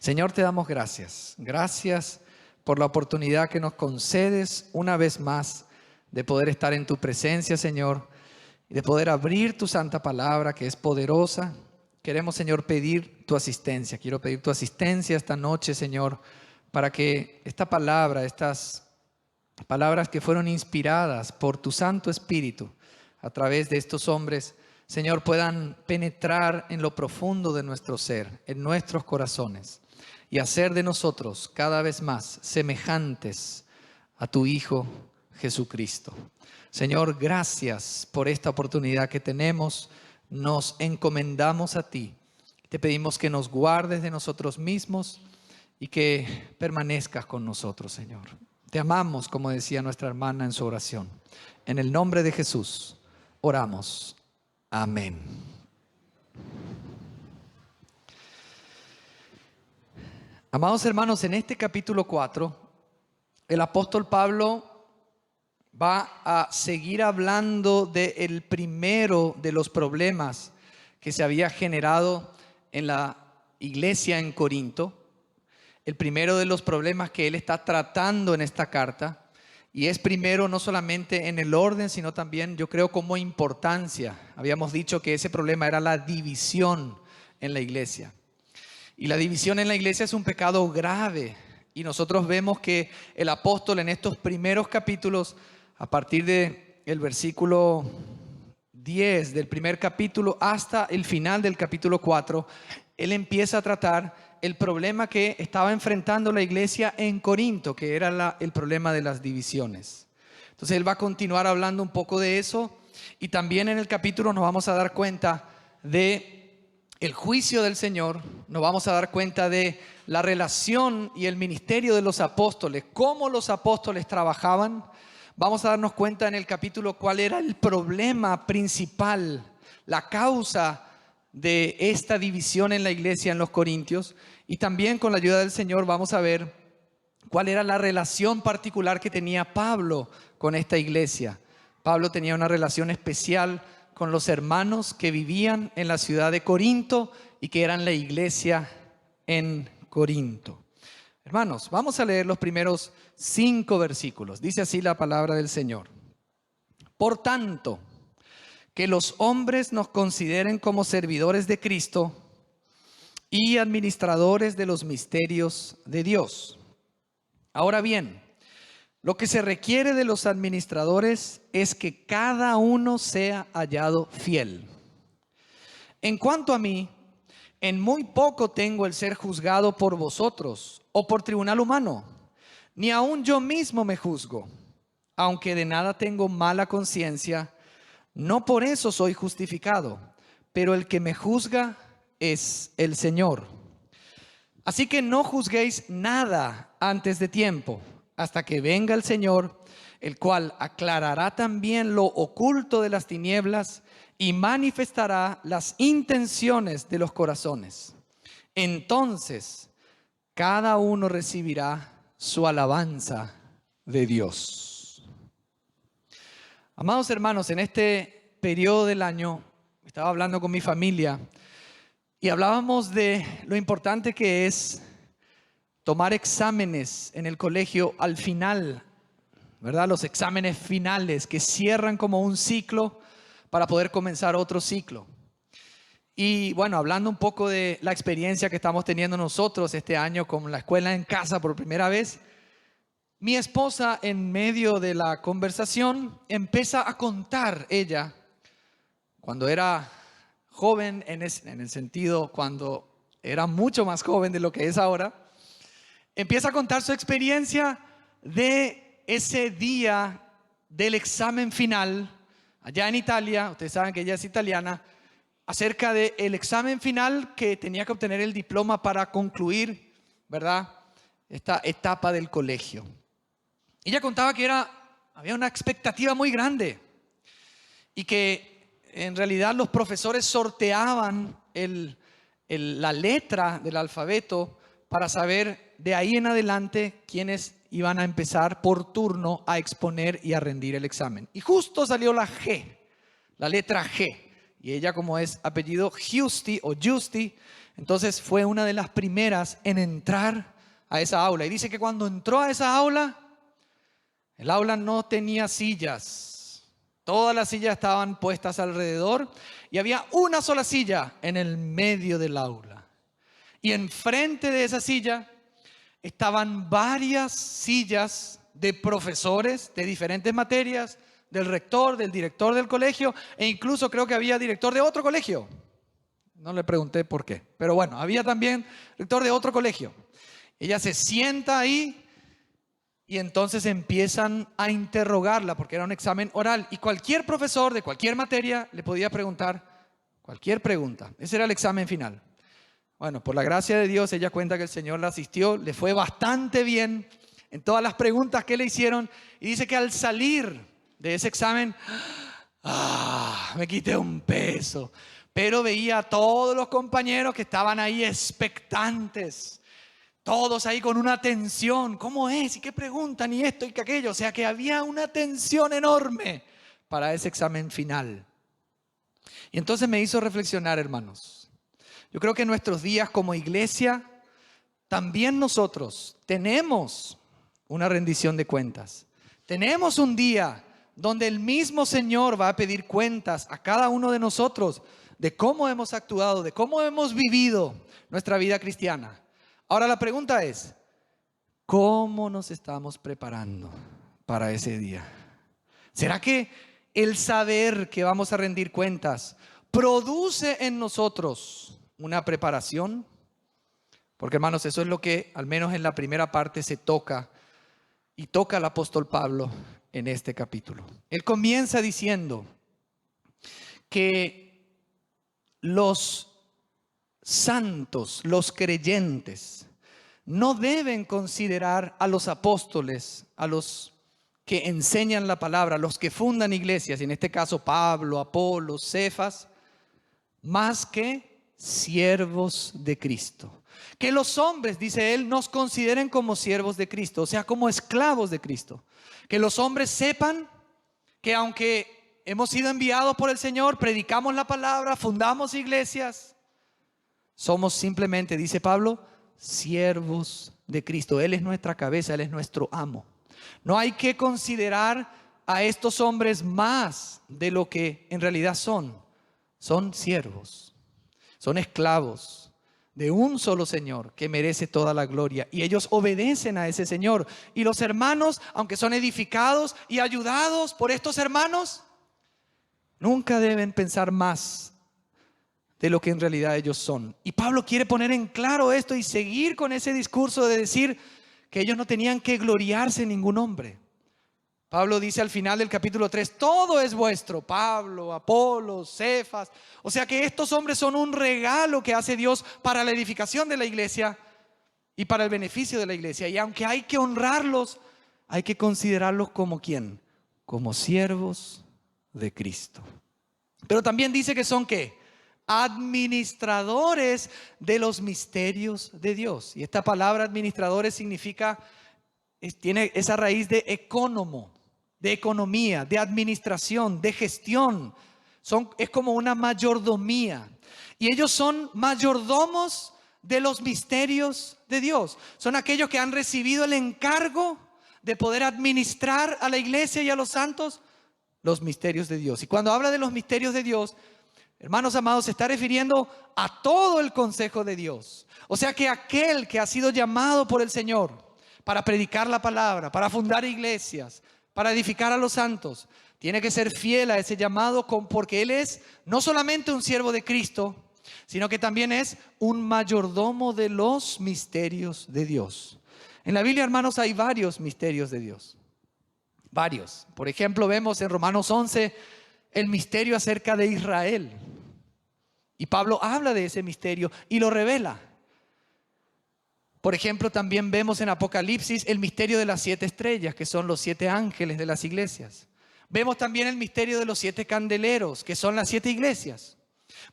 Señor, te damos gracias. Gracias por la oportunidad que nos concedes una vez más de poder estar en tu presencia, Señor, y de poder abrir tu santa palabra que es poderosa. Queremos, Señor, pedir tu asistencia. Quiero pedir tu asistencia esta noche, Señor, para que esta palabra, estas palabras que fueron inspiradas por tu Santo Espíritu a través de estos hombres, Señor, puedan penetrar en lo profundo de nuestro ser, en nuestros corazones, y hacer de nosotros cada vez más semejantes a tu Hijo Jesucristo. Señor, gracias por esta oportunidad que tenemos. Nos encomendamos a ti. Te pedimos que nos guardes de nosotros mismos y que permanezcas con nosotros, Señor. Te amamos, como decía nuestra hermana en su oración. En el nombre de Jesús oramos. Amén. Amados hermanos, en este capítulo 4, el apóstol Pablo va a seguir hablando del primero de los problemas que se había generado en la iglesia en Corinto. El primero de los problemas que él está tratando en esta carta. Y es primero no solamente en el orden, sino también, yo creo, como importancia. Habíamos dicho que ese problema era la división en la iglesia. Y la división en la iglesia es un pecado grave. Y nosotros vemos que el apóstol en estos primeros capítulos, a partir del versículo 10 del primer capítulo hasta el final del capítulo 4, él empieza a tratar el problema que estaba enfrentando la iglesia en Corinto, que era el problema de las divisiones. Entonces él va a continuar hablando un poco de eso, y también en el capítulo nos vamos a dar cuenta de el juicio del Señor, nos vamos a dar cuenta de la relación y el ministerio de los apóstoles, cómo los apóstoles trabajaban. Vamos a darnos cuenta en el capítulo cuál era el problema principal, la causa de esta división en la iglesia en los Corintios. Y también con la ayuda del Señor vamos a ver cuál era la relación particular que tenía Pablo con esta iglesia. Pablo tenía una relación especial con los hermanos que vivían en la ciudad de Corinto y que eran la iglesia en Corinto. Hermanos, vamos a leer los primeros 5 versículos. Dice así la palabra del Señor. Por tanto, que los hombres nos consideren como servidores de Cristo y administradores de los misterios de Dios. Ahora bien, lo que se requiere de los administradores es que cada uno sea hallado fiel. En cuanto a mí, en muy poco tengo el ser juzgado por vosotros o por tribunal humano, ni aun yo mismo me juzgo, aunque de nada tengo mala conciencia, no por eso soy justificado, pero el que me juzga es el Señor. Así que no juzguéis nada antes de tiempo, hasta que venga el Señor, el cual aclarará también lo oculto de las tinieblas y manifestará las intenciones de los corazones. Entonces, cada uno recibirá su alabanza de Dios. Amados hermanos, en este periodo del año, estaba hablando con mi familia y hablábamos de lo importante que es tomar exámenes en el colegio al final, ¿verdad? Los exámenes finales que cierran como un ciclo para poder comenzar otro ciclo. Y bueno, hablando un poco de la experiencia que estamos teniendo nosotros este año con la escuela en casa por primera vez, mi esposa, en medio de la conversación, empieza a contar ella, cuando era joven, en el sentido cuando era mucho más joven de lo que es ahora, empieza a contar su experiencia de ese día del examen final allá en Italia. Ustedes saben que ella es italiana, acerca del examen final que tenía que obtener el diploma para concluir, ¿verdad?, esta etapa del colegio. Ella contaba que había una expectativa muy grande y que en realidad los profesores sorteaban la letra del alfabeto para saber de ahí en adelante quiénes iban a empezar por turno a exponer y a rendir el examen. Y justo salió la G, la letra G. y ella, como es apellido Giusti o Giusti, entonces fue una de las primeras en entrar a esa aula. Y dice que cuando entró a esa aula, el aula no tenía sillas. Todas las sillas estaban puestas alrededor y había una sola silla en el medio del aula. Y enfrente de esa silla estaban varias sillas de profesores de diferentes materias, del rector, del director del colegio, e incluso creo que había director de otro colegio. No le pregunté por qué, pero bueno, había también rector de otro colegio. Ella se sienta ahí y entonces empiezan a interrogarla porque era un examen oral y cualquier profesor de cualquier materia le podía preguntar cualquier pregunta. Ese era el examen final. Bueno, por la gracia de Dios, ella cuenta que el Señor la asistió, le fue bastante bien en todas las preguntas que le hicieron y dice que al salir de ese examen, me quité un peso. Pero veía a todos los compañeros que estaban ahí expectantes, todos ahí con una tensión. ¿Cómo es? ¿Y qué preguntan? ¿Y esto y que aquello? O sea que había una tensión enorme para ese examen final. Y entonces me hizo reflexionar, hermanos. Yo creo que en nuestros días como iglesia, también nosotros tenemos una rendición de cuentas. Tenemos un día donde el mismo Señor va a pedir cuentas a cada uno de nosotros de cómo hemos actuado, de cómo hemos vivido nuestra vida cristiana. Ahora la pregunta es, ¿cómo nos estamos preparando para ese día? ¿Será que el saber que vamos a rendir cuentas produce en nosotros una preparación? Porque, hermanos, eso es lo que al menos en la primera parte se toca y toca el apóstol Pablo en este capítulo. Él comienza diciendo que los santos, los creyentes, no deben considerar a los apóstoles, a los que enseñan la palabra, los que fundan iglesias, y en este caso Pablo, Apolo, Cefas, más que siervos de Cristo. Que los hombres, dice él, nos consideren como siervos de Cristo, o sea, como esclavos de Cristo. Que los hombres sepan que aunque hemos sido enviados por el Señor, predicamos la palabra, fundamos iglesias, somos simplemente, dice Pablo, siervos de Cristo. Él es nuestra cabeza, Él es nuestro amo. No hay que considerar a estos hombres más de lo que en realidad son. Son siervos, son esclavos de un solo Señor que merece toda la gloria. Y ellos obedecen a ese Señor. Y los hermanos, aunque son edificados y ayudados por estos hermanos, nunca deben pensar más de lo que en realidad ellos son. Y Pablo quiere poner en claro esto y seguir con ese discurso de decir que ellos no tenían que gloriarse en ningún hombre. Pablo dice al final del capítulo 3, todo es vuestro, Pablo, Apolo, Cefas. O sea que estos hombres son un regalo que hace Dios para la edificación de la iglesia y para el beneficio de la iglesia. Y aunque hay que honrarlos, hay que considerarlos como ¿quién? Como siervos de Cristo. Pero también dice que son ¿qué? Administradores de los misterios de Dios. Y esta palabra administradores significa, tiene esa raíz de ecónomo, de economía, de administración, de gestión. Es como una mayordomía. Y ellos son mayordomos de los misterios de Dios. Son aquellos que han recibido el encargo de poder administrar a la iglesia y a los santos los misterios de Dios. Y cuando habla de los misterios de Dios, hermanos amados, se está refiriendo a todo el consejo de Dios. O sea que aquel que ha sido llamado por el Señor para predicar la palabra, para fundar iglesias, para edificar a los santos, tiene que ser fiel a ese llamado porque él es no solamente un siervo de Cristo, sino que también es un mayordomo de los misterios de Dios. En la Biblia, hermanos, hay varios misterios de Dios. Varios. Por ejemplo, vemos en Romanos 11 el misterio acerca de Israel. Y Pablo habla de ese misterio y lo revela. Por ejemplo, también vemos en Apocalipsis el misterio de las 7 estrellas, que son los 7 ángeles de las iglesias. Vemos también el misterio de los 7 candeleros, que son las 7 iglesias.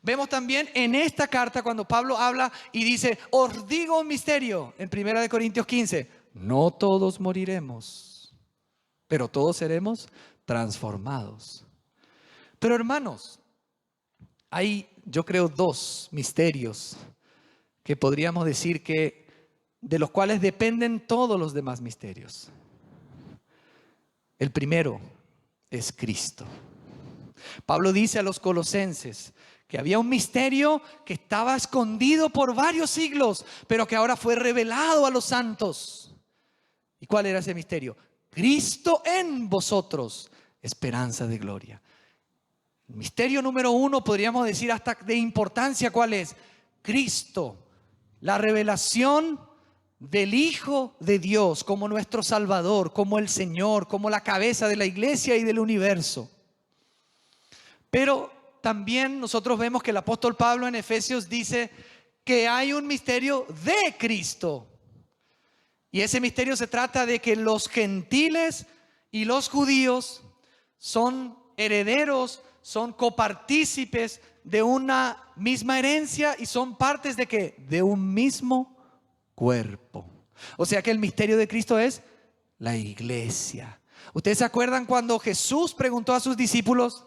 Vemos también en esta carta cuando Pablo habla y dice, os digo un misterio, en 1 Corintios 15, no todos moriremos, pero todos seremos transformados. Pero hermanos, Hay, yo creo, dos misterios que podríamos decir que de los cuales dependen todos los demás misterios. El primero es Cristo. Pablo dice a los colosenses que había un misterio que estaba escondido por varios siglos, pero que ahora fue revelado a los santos. ¿Y cuál era ese misterio? Cristo en vosotros, esperanza de gloria. El misterio número uno, podríamos decir hasta de importancia, ¿cuál es? Cristo, la revelación del Hijo de Dios como nuestro Salvador, como el Señor, como la cabeza de la iglesia y del universo. Pero también nosotros vemos que el apóstol Pablo en Efesios dice que hay un misterio de Cristo. Y ese misterio se trata de que los gentiles y los judíos son herederos, son copartícipes de una misma herencia y son partes de ¿qué? De un mismo cuerpo. O sea que el misterio de Cristo es la iglesia. ¿Ustedes se acuerdan cuando Jesús preguntó a sus discípulos: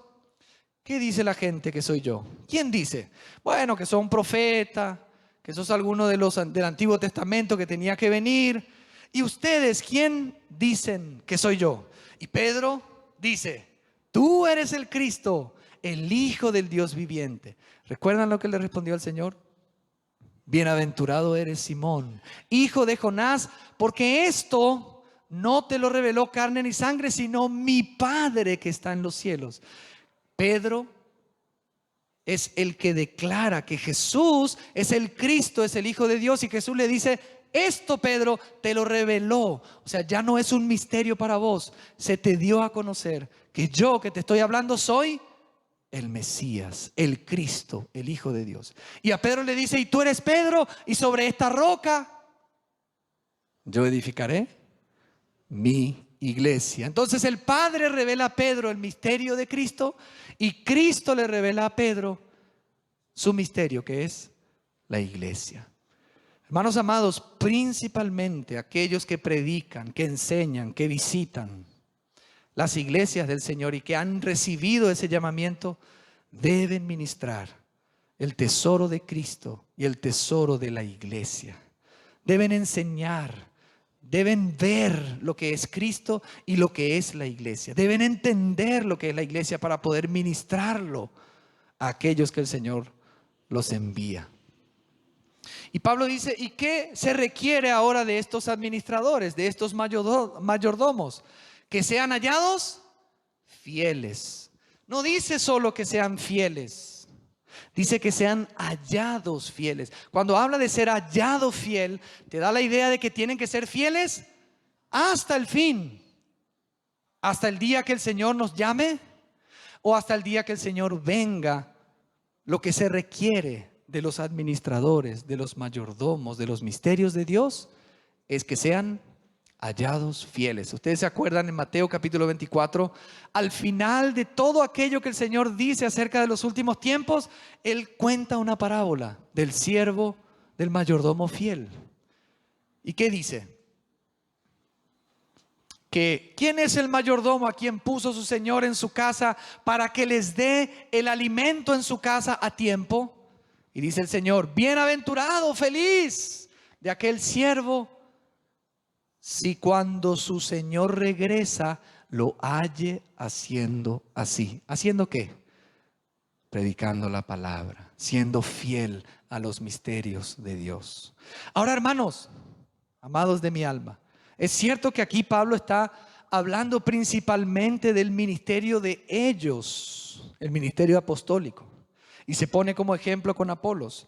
¿qué dice la gente que soy yo? ¿Quién dice? Bueno, que soy un profeta, que sos alguno de los del Antiguo Testamento que tenía que venir. ¿Y ustedes quién dicen que soy yo? Y Pedro dice: tú eres el Cristo, el Hijo del Dios viviente. ¿Recuerdan lo que le respondió el Señor? Bienaventurado eres, Simón, hijo de Jonás, porque esto no te lo reveló carne ni sangre, sino mi Padre que está en los cielos. Pedro es el que declara que Jesús es el Cristo, es el Hijo de Dios, y Jesús le dice: esto, Pedro, te lo reveló. O sea, ya no es un misterio para vos. Se te dio a conocer que yo que te estoy hablando soy el Mesías, el Cristo, el Hijo de Dios. Y a Pedro le dice: y tú eres Pedro, y sobre esta roca yo edificaré mi iglesia. Entonces el Padre revela a Pedro el misterio de Cristo, y Cristo le revela a Pedro su misterio, que es la iglesia. Hermanos amados, principalmente aquellos que predican, que enseñan, que visitan las iglesias del Señor y que han recibido ese llamamiento, deben ministrar el tesoro de Cristo y el tesoro de la iglesia. Deben enseñar, deben ver lo que es Cristo y lo que es la iglesia. Deben entender lo que es la iglesia para poder ministrarlo a aquellos que el Señor los envía. Y Pablo dice: ¿y qué se requiere ahora de estos administradores, de estos mayordomos? Que sean hallados fieles. No dice solo que sean fieles, dice que sean hallados fieles. Cuando habla de ser hallado fiel, te da la idea de que tienen que ser fieles hasta el fin, hasta el día que el Señor nos llame o hasta el día que el Señor venga. Lo que se requiere de los administradores, de los mayordomos, de los misterios de Dios, es que sean hallados fieles. Ustedes se acuerdan en Mateo capítulo 24, al final de todo aquello que el Señor dice acerca de los últimos tiempos, Él cuenta una parábola del siervo del mayordomo fiel. ¿Y qué dice? Que ¿quién es el mayordomo a quien puso su Señor en su casa para que les dé el alimento en su casa a tiempo? Y dice el Señor: bienaventurado, feliz de aquel siervo, si cuando su Señor regresa lo halle haciendo así. ¿Haciendo qué? Predicando la palabra, siendo fiel a los misterios de Dios. Ahora, hermanos, amados de mi alma, es cierto que aquí Pablo está hablando principalmente del ministerio de ellos, el ministerio apostólico, y se pone como ejemplo con Apolos.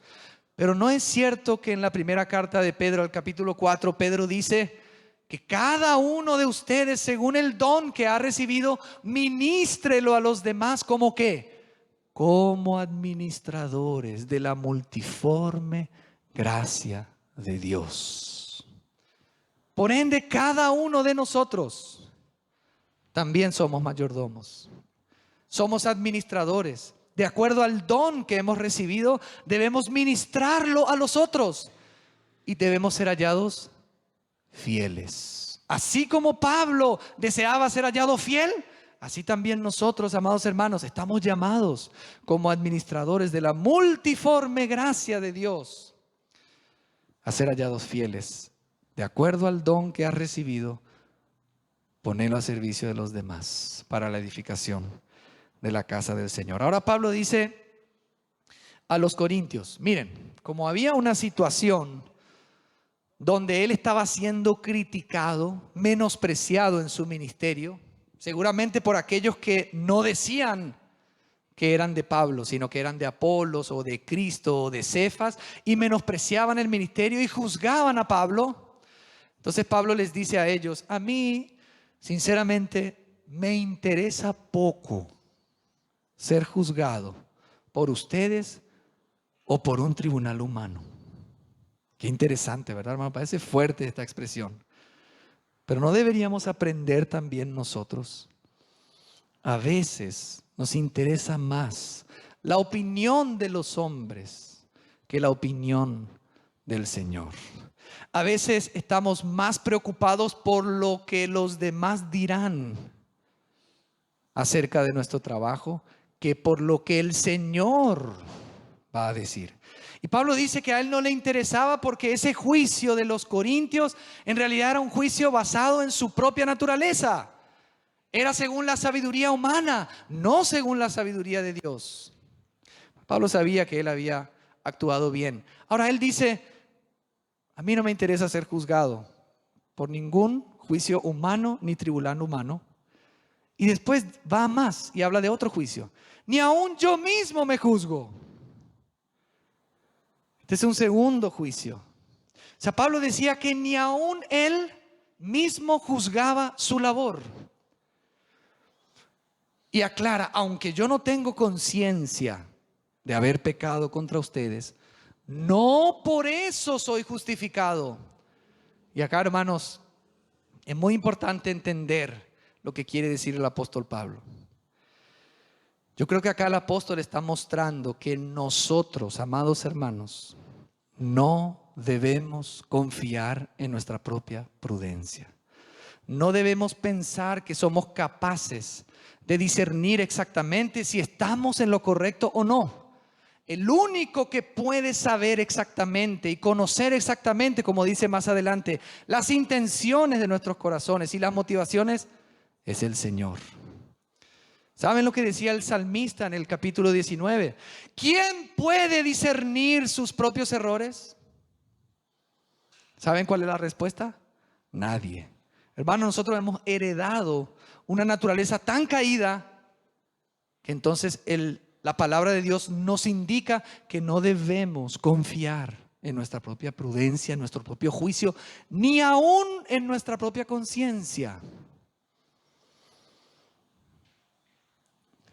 Pero no es cierto que en la primera carta de Pedro, al capítulo 4, Pedro dice que cada uno de ustedes, según el don que ha recibido, ministrelo a los demás como ¿qué? Como administradores de la multiforme gracia de Dios. Por ende, cada uno de nosotros también somos mayordomos, somos administradores. De acuerdo al don que hemos recibido, debemos ministrarlo a los otros y debemos ser hallados fieles. Así como Pablo deseaba ser hallado fiel, Así también nosotros, amados hermanos, estamos llamados como administradores de la multiforme gracia de Dios a ser hallados fieles, de acuerdo al don que has recibido, ponelo a servicio de los demás para la edificación de la casa del Señor. Ahora Pablo dice a los corintios, miren, como había una situación donde él estaba siendo criticado, menospreciado en su ministerio, seguramente por aquellos que no decían que eran de Pablo, sino que eran de Apolos o de Cristo o de Cefas, y menospreciaban el ministerio y juzgaban a Pablo. Entonces Pablo les dice a ellos, a mí, sinceramente, me interesa poco ser juzgado por ustedes o por un tribunal humano. Qué interesante, ¿verdad, hermano? Parece fuerte esta expresión. Pero ¿no deberíamos aprender también nosotros? A veces nos interesa más la opinión de los hombres que la opinión del Señor. A veces estamos más preocupados por lo que los demás dirán acerca de nuestro trabajo que por lo que el Señor va a decir. Y Pablo dice que a él no le interesaba porque ese juicio de los corintios en realidad era un juicio basado en su propia naturaleza. Era según la sabiduría humana, no según la sabiduría de Dios. Pablo sabía que él había actuado bien. Ahora él dice, a mí no me interesa ser juzgado por ningún juicio humano ni tribunal humano. Y después va más y habla de otro juicio. Ni aún yo mismo me juzgo. Este es un segundo juicio. O sea, Pablo decía que ni aún él mismo juzgaba su labor. Y aclara, aunque yo no tengo conciencia de haber pecado contra ustedes, no por eso soy justificado. Y acá, hermanos, es muy importante entender lo que quiere decir el apóstol Pablo. Yo creo que acá el apóstol está mostrando que nosotros, amados hermanos, no debemos confiar en nuestra propia prudencia. No debemos pensar que somos capaces de discernir exactamente si estamos en lo correcto o no. El único que puede saber exactamente y conocer exactamente, como dice más adelante, las intenciones de nuestros corazones y las motivaciones es el Señor. ¿Saben lo que decía el salmista en el capítulo 19? ¿Quién puede discernir sus propios errores? ¿Saben cuál es la respuesta? Nadie. Hermanos, nosotros hemos heredado una naturaleza tan caída que entonces la palabra de Dios nos indica que no debemos confiar en nuestra propia prudencia, en nuestro propio juicio, ni aún en nuestra propia conciencia.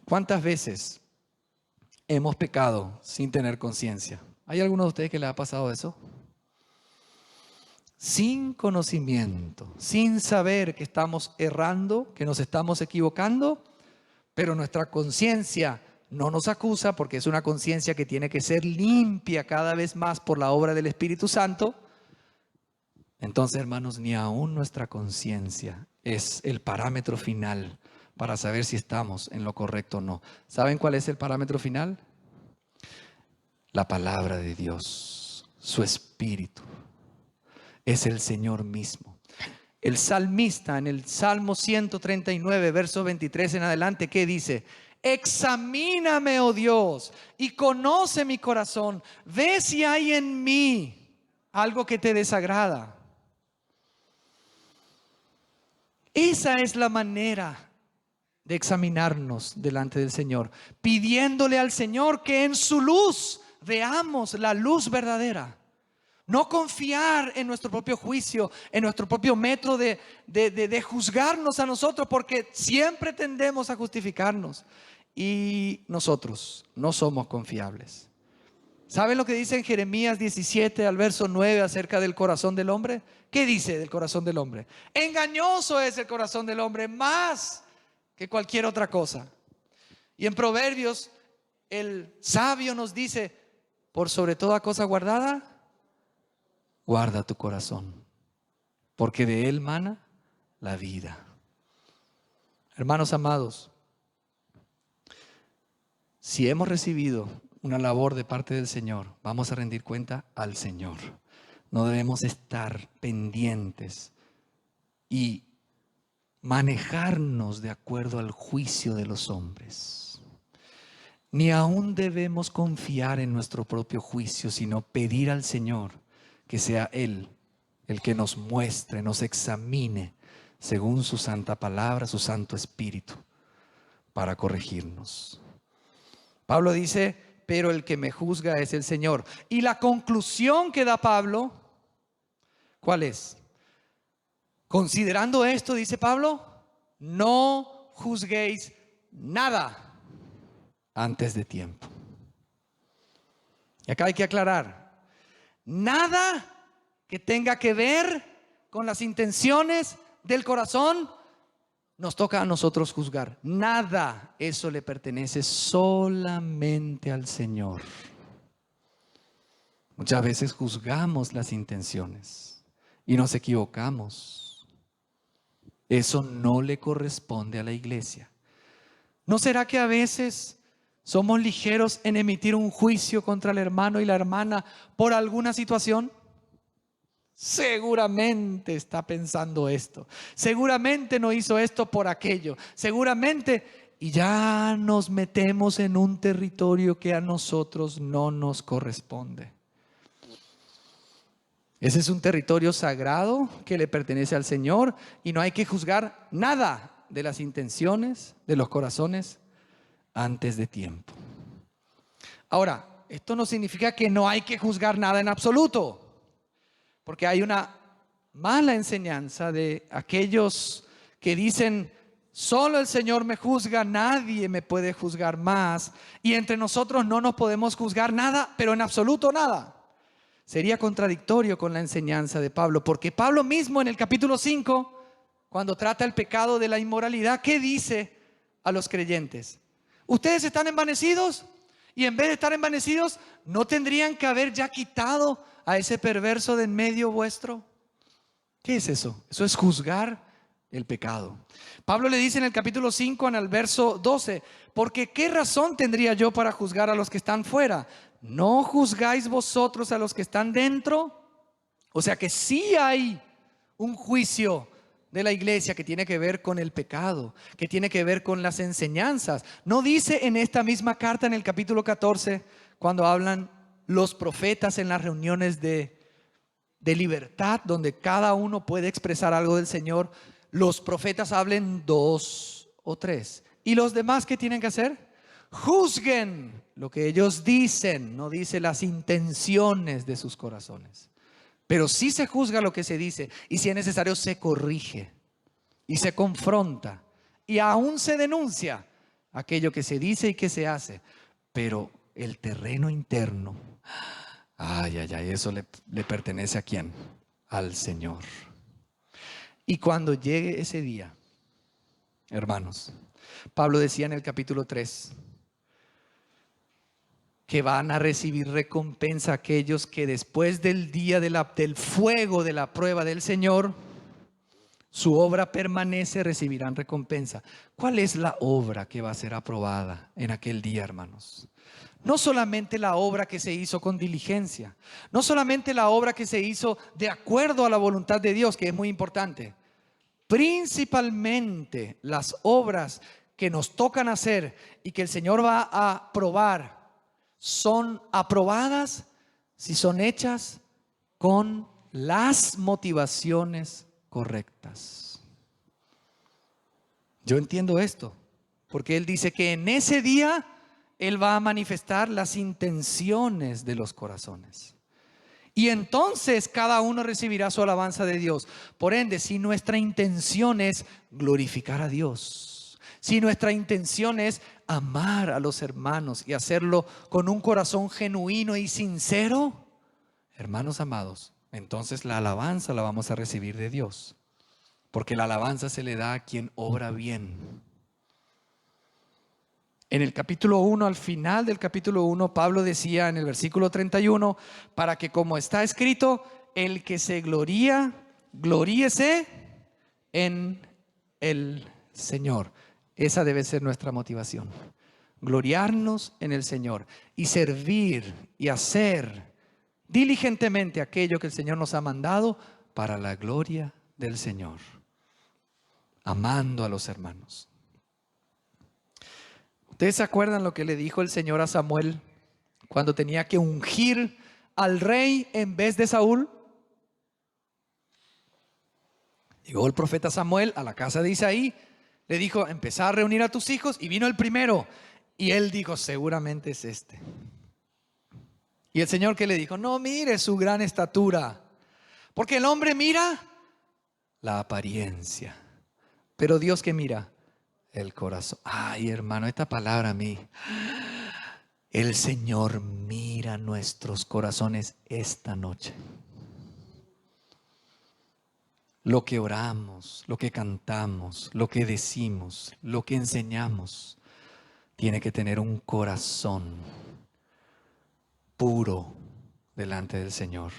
¿Cuántas veces hemos pecado sin tener conciencia? ¿Hay alguno de ustedes que le ha pasado eso? Sin conocimiento, sin saber que estamos errando, que nos estamos equivocando, pero nuestra conciencia no nos acusa porque es una conciencia que tiene que ser limpia cada vez más por la obra del Espíritu Santo. Entonces, hermanos, ni aún nuestra conciencia es el parámetro final para saber si estamos en lo correcto o no. ¿Saben cuál es el parámetro final? La palabra de Dios, su Espíritu. Es el Señor mismo. El salmista en el Salmo 139, verso 23 en adelante, ¿qué dice? Examíname, oh Dios, y conoce mi corazón. Ve si hay en mí algo que te desagrada. Esa es la manera de examinarnos delante del Señor, pidiéndole al Señor que en su luz veamos la luz verdadera. No confiar en nuestro propio juicio, en nuestro propio método de juzgarnos a nosotros, porque siempre tendemos a justificarnos y nosotros no somos confiables. ¿Saben lo que dice en Jeremías 17 al verso 9 acerca del corazón del hombre? ¿Qué dice del corazón del hombre? Engañoso es el corazón del hombre más que cualquier otra cosa. Y en Proverbios el sabio nos dice, por sobre toda cosa guardada, guarda tu corazón, porque de él mana la vida. Hermanos amados, si hemos recibido una labor de parte del Señor, vamos a rendir cuenta al Señor. No debemos estar pendientes y manejarnos de acuerdo al juicio de los hombres. Ni aún debemos confiar en nuestro propio juicio, sino pedir al Señor que sea Él el que nos muestre, nos examine según su santa palabra, su santo espíritu, para corregirnos. Pablo dice, pero el que me juzga es el Señor. Y la conclusión que da Pablo, ¿cuál es? Considerando esto, dice Pablo, no juzguéis nada antes de tiempo. Y acá hay que aclarar, nada que tenga que ver con las intenciones del corazón nos toca a nosotros juzgar. Nada, eso le pertenece solamente al Señor. Muchas veces juzgamos las intenciones y nos equivocamos. Eso no le corresponde a la iglesia. ¿No será que a veces somos ligeros en emitir un juicio contra el hermano y la hermana por alguna situación? Seguramente está pensando esto. Seguramente no hizo esto por aquello. Seguramente, y ya nos metemos en un territorio que a nosotros no nos corresponde. Ese es un territorio sagrado que le pertenece al Señor y no hay que juzgar nada de las intenciones de los corazones antes de tiempo. Ahora, esto no significa que no hay que juzgar nada en absoluto, porque hay una mala enseñanza de aquellos que dicen, solo el Señor me juzga, nadie me puede juzgar más, y entre nosotros no nos podemos juzgar nada, pero en absoluto nada. Sería contradictorio con la enseñanza de Pablo, porque Pablo mismo en el capítulo 5, cuando trata el pecado de la inmoralidad, ¿qué dice a los creyentes? Ustedes están envanecidos y en vez de estar envanecidos, ¿no tendrían que haber ya quitado a ese perverso de en medio vuestro? ¿Qué es eso? Eso es juzgar el pecado. Pablo le dice en el capítulo 5, en el verso 12, porque ¿qué razón tendría yo para juzgar a los que están fuera? ¿No juzgáis vosotros a los que están dentro? O sea que sí hay un juicio de la iglesia que tiene que ver con el pecado, que tiene que ver con las enseñanzas. ¿No dice en esta misma carta, en el capítulo 14, cuando hablan los profetas en las reuniones de libertad, donde cada uno puede expresar algo del Señor, los profetas hablen 2 o 3? ¿Y los demás qué tienen que hacer? Juzguen lo que ellos dicen, no dice las intenciones de sus corazones. Pero sí se juzga lo que se dice y si es necesario se corrige y se confronta y aún se denuncia aquello que se dice y que se hace. Pero el terreno interno, eso le pertenece ¿a quién? Al Señor. Y cuando llegue ese día, hermanos, Pablo decía en el capítulo 3 que van a recibir recompensa aquellos que después del día del fuego de la prueba del Señor, su obra permanece, recibirán recompensa. ¿Cuál es la obra que va a ser aprobada en aquel día, hermanos? No solamente la obra que se hizo con diligencia, no solamente la obra que se hizo de acuerdo a la voluntad de Dios, que es muy importante. Principalmente las obras que nos tocan hacer y que el Señor va a aprobar son aprobadas si son hechas con las motivaciones correctas. Yo entiendo esto, porque Él dice que en ese día Él va a manifestar las intenciones de los corazones. Y entonces cada uno recibirá su alabanza de Dios. Por ende, si nuestra intención es glorificar a Dios, si nuestra intención es amar a los hermanos y hacerlo con un corazón genuino y sincero, hermanos amados, entonces la alabanza la vamos a recibir de Dios, porque la alabanza se le da a quien obra bien. En el capítulo 1, al final del capítulo 1, Pablo decía en el versículo 31, para que como está escrito, el que se gloría, gloríese en el Señor. Esa debe ser nuestra motivación. Gloriarnos en el Señor y servir y hacer diligentemente aquello que el Señor nos ha mandado para la gloria del Señor, amando a los hermanos. ¿Ustedes se acuerdan lo que le dijo el Señor a Samuel cuando tenía que ungir al rey en vez de Saúl? Llegó el profeta Samuel a la casa de Isaí, le dijo: empezá a reunir a tus hijos, y vino el primero. Y él dijo: seguramente es este. Y el Señor, ¿qué le dijo? No mire su gran estatura, porque el hombre mira la apariencia, pero Dios, ¿qué mira? El corazón. Ay, hermano, esta palabra a mí. El Señor mira nuestros corazones esta noche. Lo que oramos, lo que cantamos, lo que decimos, lo que enseñamos, tiene que tener un corazón puro delante del Señor,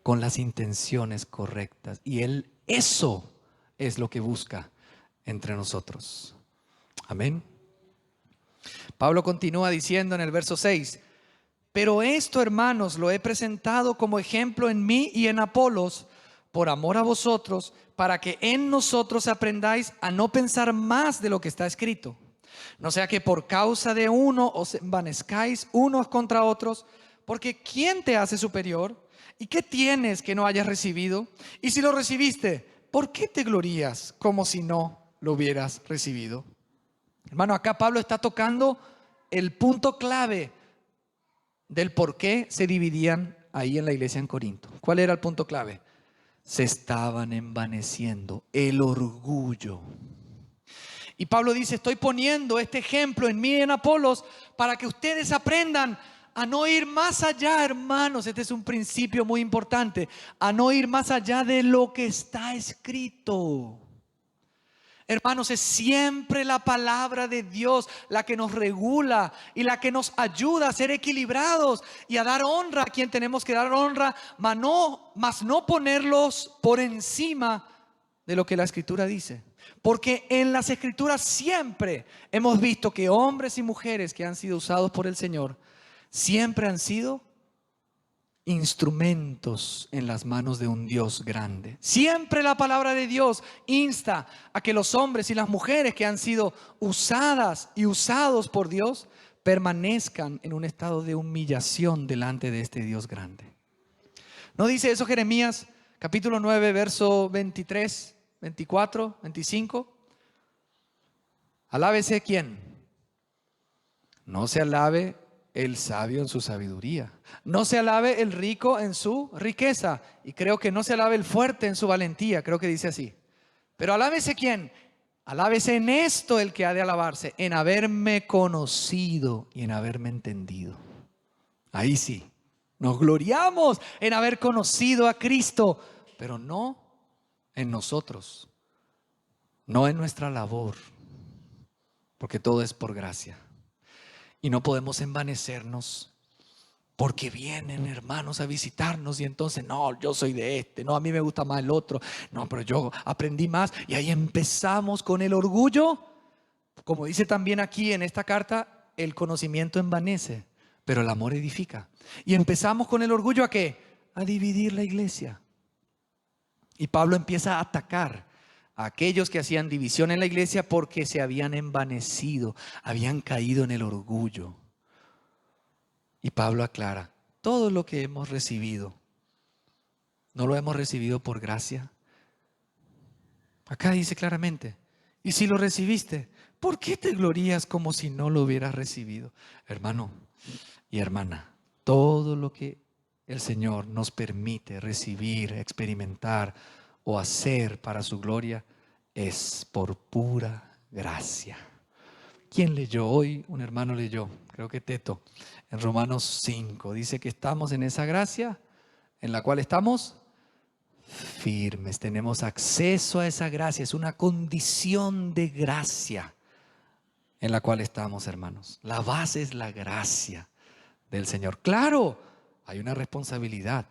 con las intenciones correctas. Y Él, eso es lo que busca entre nosotros. Amén. Pablo continúa diciendo en el verso 6: pero esto, hermanos, lo he presentado como ejemplo en mí y en Apolos, por amor a vosotros, para que en nosotros aprendáis a no pensar más de lo que está escrito. No sea que por causa de uno os envanezcáis unos contra otros, porque ¿quién te hace superior? ¿Y qué tienes que no hayas recibido? Y si lo recibiste, ¿por qué te glorías como si no lo hubieras recibido? Hermano, acá Pablo está tocando el punto clave del por qué se dividían ahí en la iglesia en Corinto. ¿Cuál era el punto clave? Se estaban envaneciendo, el orgullo. Y Pablo dice: estoy poniendo este ejemplo en mí y en Apolos para que ustedes aprendan a no ir más allá, hermanos. Este es un principio muy importante: a no ir más allá de lo que está escrito. Hermanos, es siempre la palabra de Dios la que nos regula y la que nos ayuda a ser equilibrados y a dar honra a quien tenemos que dar honra, mas no ponerlos por encima de lo que la Escritura dice. Porque en las Escrituras siempre hemos visto que hombres y mujeres que han sido usados por el Señor siempre han sido instrumentos en las manos de un Dios grande. Siempre la palabra de Dios insta a que los hombres y las mujeres que han sido usadas y usados por Dios permanezcan en un estado de humillación delante de este Dios grande. ¿No dice eso Jeremías capítulo 9 verso 23, 24, 25? Alábese ¿quién? No se alabe el sabio en su sabiduría, no se alabe el rico en su riqueza, y creo que no se alabe el fuerte en su valentía, creo que dice así. Pero alábese ¿quién? Alábese en esto el que ha de alabarse, en haberme conocido y en haberme entendido. Ahí sí, nos gloriamos en haber conocido a Cristo, pero no en nosotros, no en nuestra labor, porque todo es por gracia. Y no podemos envanecernos porque vienen hermanos a visitarnos y entonces no, yo soy de este, no, a mí me gusta más el otro, no, pero yo aprendí más. Y ahí empezamos con el orgullo. Como dice también aquí en esta carta, el conocimiento envanece, pero el amor edifica. Y empezamos con el orgullo ¿a qué? A dividir la iglesia. Y Pablo empieza a atacar a aquellos que hacían división en la iglesia porque se habían envanecido, habían caído en el orgullo. Y Pablo aclara: todo lo que hemos recibido, ¿no lo hemos recibido por gracia? Acá dice claramente: y si lo recibiste, ¿por qué te glorías como si no lo hubieras recibido? Hermano y hermana, todo lo que el Señor nos permite recibir, experimentar o hacer para su gloria es por pura gracia. ¿Quién leyó hoy? Un hermano leyó, creo que Teto, en Romanos 5. Dice que estamos en esa gracia en la cual estamos firmes. Tenemos acceso a esa gracia. Es una condición de gracia en la cual estamos, hermanos. La base es la gracia del Señor. Claro, hay una responsabilidad,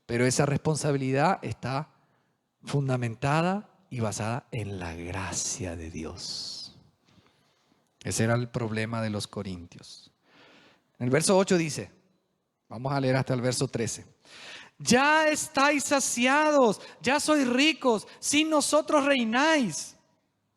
pero esa responsabilidad está fundamentada y basada en la gracia de Dios. Ese era el problema de los corintios. En el verso 8 dice, vamos a leer hasta el verso 13. Ya estáis saciados, ya sois ricos, sin nosotros reináis.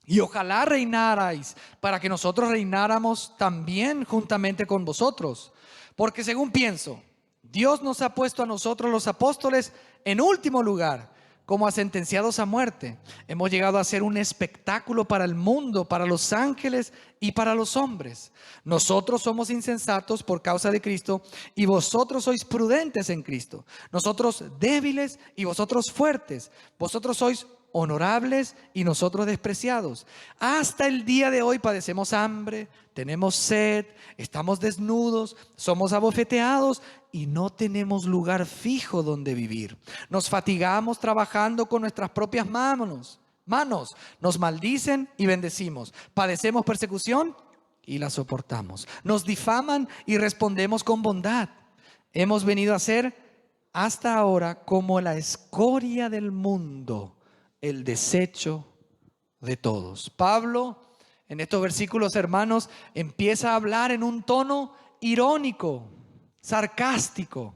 Y ojalá reinarais, para que nosotros reináramos también juntamente con vosotros. Porque según pienso, Dios nos ha puesto a nosotros los apóstoles en último lugar, como a sentenciados a muerte. Hemos llegado a ser un espectáculo para el mundo, para los ángeles y para los hombres. Nosotros somos insensatos por causa de Cristo y vosotros sois prudentes en Cristo. Nosotros débiles y vosotros fuertes. Vosotros sois honorables y nosotros despreciados. Hasta el día de hoy padecemos hambre, tenemos sed, estamos desnudos, somos abofeteados y no tenemos lugar fijo donde vivir. Nos fatigamos trabajando con nuestras propias manos. Nos maldicen y bendecimos. Padecemos persecución y la soportamos. Nos difaman y respondemos con bondad. Hemos venido a ser hasta ahora como la escoria del mundo, el desecho de todos. Pablo, en estos versículos, hermanos, empieza a hablar en un tono irónico, sarcástico,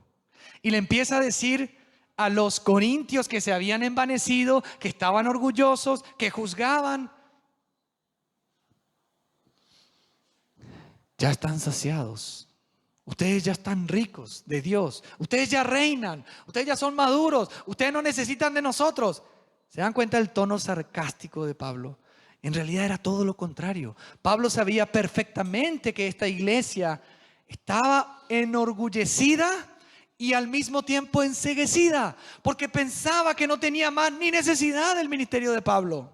y le empieza a decir a los corintios que se habían envanecido, que estaban orgullosos, que juzgaban: ya están saciados, ustedes ya están ricos de Dios, ustedes ya reinan, ustedes ya son maduros, ustedes no necesitan de nosotros. ¿Se dan cuenta del tono sarcástico de Pablo? En realidad era todo lo contrario. Pablo sabía perfectamente que esta iglesia estaba enorgullecida y al mismo tiempo enceguecida, porque pensaba que no tenía más ni necesidad del ministerio de Pablo.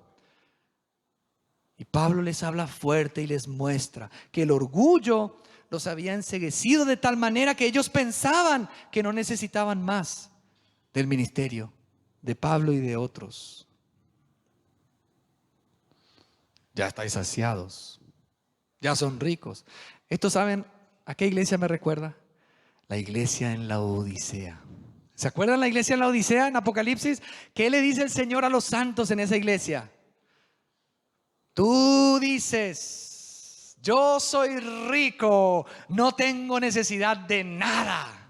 Y Pablo les habla fuerte y les muestra que el orgullo los había enceguecido de tal manera que ellos pensaban que no necesitaban más del ministerio de Pablo y de otros. Ya estáis saciados, ya son ricos. Esto, ¿saben a qué iglesia me recuerda? La iglesia en la Odisea. ¿Se acuerdan la iglesia en la Odisea en Apocalipsis? ¿Qué le dice el Señor a los santos en esa iglesia? Tú dices: yo soy rico, no tengo necesidad de nada,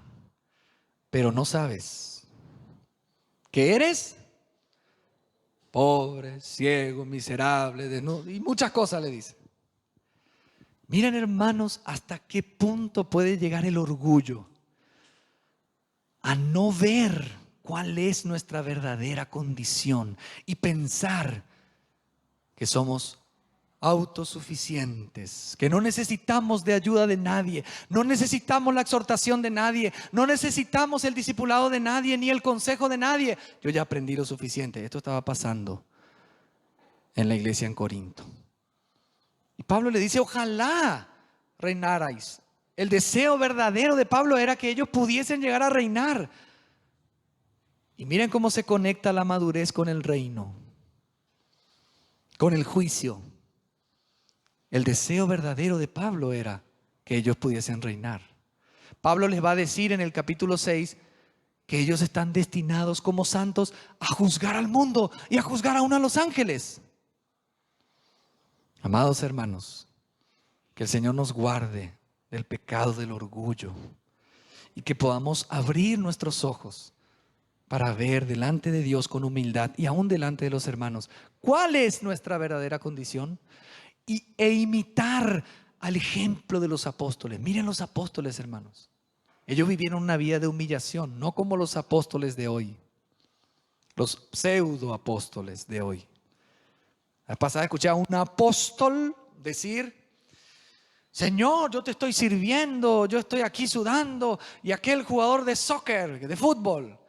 pero no sabes que eres pobre, ciego, miserable, desnudo, y muchas cosas le dice. Miren, hermanos, hasta qué punto puede llegar el orgullo a no ver cuál es nuestra verdadera condición y pensar que somos autosuficientes, que no necesitamos de ayuda de nadie, no necesitamos la exhortación de nadie, no necesitamos el discipulado de nadie, ni el consejo de nadie. Yo ya aprendí lo suficiente. Esto estaba pasando en la iglesia en Corinto. Y Pablo le dice: ojalá reinarais. El deseo verdadero de Pablo era que ellos pudiesen llegar a reinar. Y miren cómo se conecta la madurez con el reino, con el juicio. El deseo verdadero de Pablo era que ellos pudiesen reinar. Pablo les va a decir en el capítulo 6 que ellos están destinados como santos a juzgar al mundo y a juzgar aún a los ángeles. Amados hermanos, que el Señor nos guarde del pecado del orgullo y que podamos abrir nuestros ojos para ver delante de Dios con humildad y aún delante de los hermanos cuál es nuestra verdadera condición e imitar al ejemplo de los apóstoles. Miren los apóstoles, hermanos. Ellos vivieron una vida de humillación, no como los apóstoles de hoy, los pseudo apóstoles de hoy. La pasada escuché a un apóstol decir: Señor, yo te estoy sirviendo, yo estoy aquí sudando, y aquel jugador de soccer, de fútbol,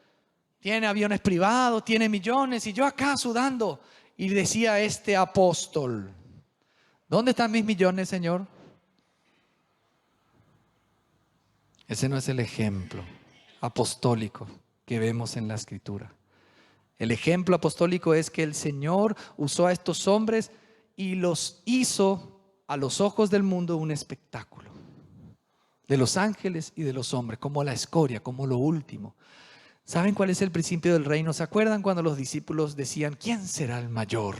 tiene aviones privados, tiene millones, y yo acá sudando. Y decía este apóstol: ¿dónde están mis millones, Señor? Ese no es el ejemplo apostólico que vemos en la Escritura. El ejemplo apostólico es que el Señor usó a estos hombres y los hizo a los ojos del mundo un espectáculo, de los ángeles y de los hombres, como la escoria, como lo último. ¿Saben cuál es el principio del reino? ¿Se acuerdan cuando los discípulos decían, ¿quién será el mayor?